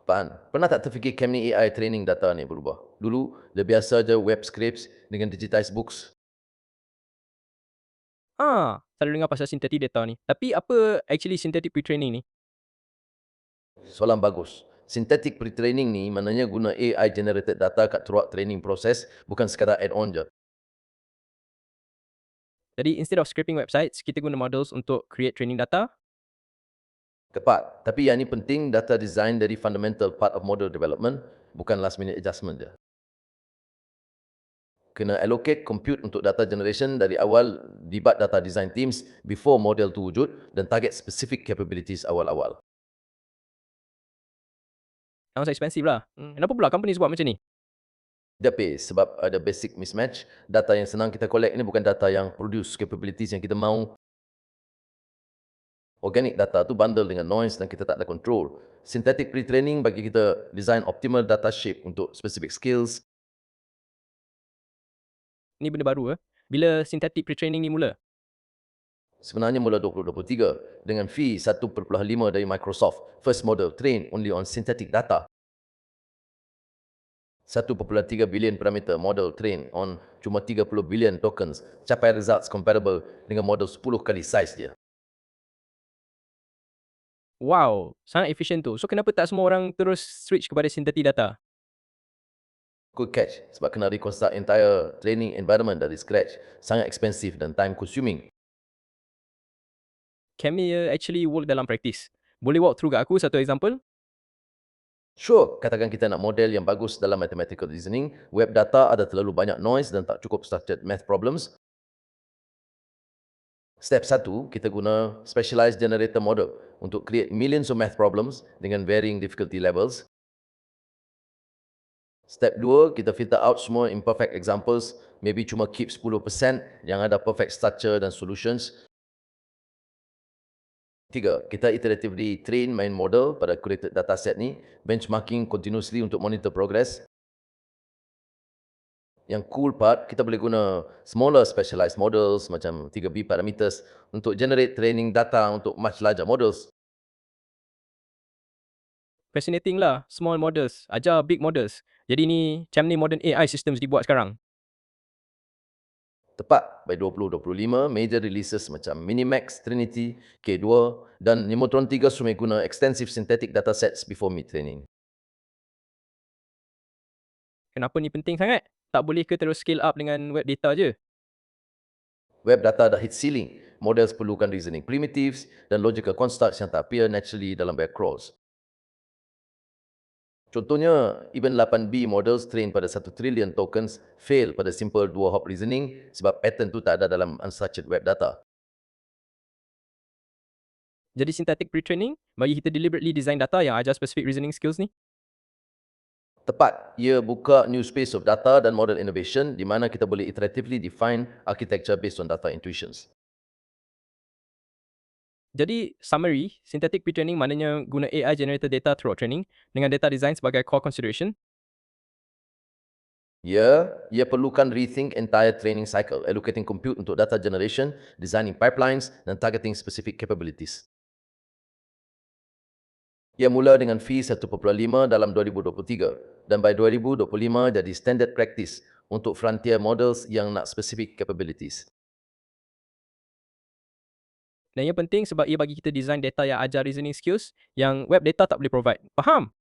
Faham? Pernah tak terfikir camp ni AI training data ni berubah? Dulu, dia biasa je web scripts dengan digitized books. Selalu dengar pasal synthetic data ni. Tapi apa actually synthetic pre-training ni? Soalan bagus. Synthetic pre-training ni maknanya guna AI generated data kat throughout training process, bukan sekadar add-on je. Jadi instead of scraping websites, kita guna models untuk create training data. Tepat. Tapi yang ni penting, data design dari fundamental part of model development, bukan last minute adjustment je. Kena allocate compute untuk data generation dari awal, libat data design teams before model tu wujud dan target specific capabilities awal-awal. Sounds expensive lah. Kenapa pula companies buat macam ni? Dia pay sebab ada basic mismatch. Data yang senang kita collect ni bukan data yang produce capabilities yang kita mahu. Organic data tu bundle dengan noise dan kita tak ada control. Synthetic pre-training bagi kita design optimal data shape untuk specific skills. Ni benda baru. Bila synthetic pre-training ni mula? Sebenarnya mula 2023 dengan fee 1.5 dari Microsoft. First model train only on synthetic data. 1.3 bilion parameter model train on cuma 30 bilion tokens. Capai results comparable dengan model 10 kali size dia. Wow, sangat efisien tu. So kenapa tak semua orang terus switch kepada synthetic data? Good catch. Sebab kena reconstruct entire training environment dari scratch. Sangat expensive dan time consuming. Can we actually work dalam practice? Boleh walk through kat aku satu example? Sure, katakan kita nak model yang bagus dalam mathematical reasoning, web data ada terlalu banyak noise dan tak cukup structured math problems. Step 1, kita guna specialized generator model untuk create millions of math problems dengan varying difficulty levels. Step 2, kita filter out semua imperfect examples, maybe cuma keep 10% yang ada perfect structure dan solutions. 3, kita iteratively train main model pada curated dataset ni, benchmarking continuously untuk monitor progress. Yang cool part, kita boleh guna smaller specialized models macam 3B parameters untuk generate training data untuk much larger models. Fascinating lah, small models, ajar big models. Jadi ni, macam ni modern AI systems dibuat sekarang. Tepat, by 2025, major releases macam Minimax, Trinity, K2 dan Nemotron 3 semua guna extensive synthetic datasets before mid-training. Kenapa ni penting sangat? Tak boleh ke terus scale up dengan web data je? Web data dah hit ceiling. Models perlukan reasoning primitives dan logical constructs yang tak appear naturally dalam web crawls. Contohnya, even 8B models train pada 1 trillion tokens fail pada simple dua hop reasoning sebab pattern tu tak ada dalam unstructured web data. Jadi synthetic pre-training bagi kita deliberately design data yang ajar specific reasoning skills ni. Tepat, ia buka new space of data dan model innovation di mana kita boleh iteratively define architecture based on data intuitions. Jadi summary, synthetic pre-training maknanya guna AI generated data throughout training dengan data design sebagai core consideration. Ya, ia perlukan rethink entire training cycle, allocating compute untuk data generation, designing pipelines dan targeting specific capabilities. Ia mula dengan fee 1.5 dalam 2023 dan by 2025 jadi standard practice untuk frontier models yang nak specific capabilities. Dan ia penting sebab ia bagi kita design data yang ajar reasoning skills yang web data tak boleh provide. Faham?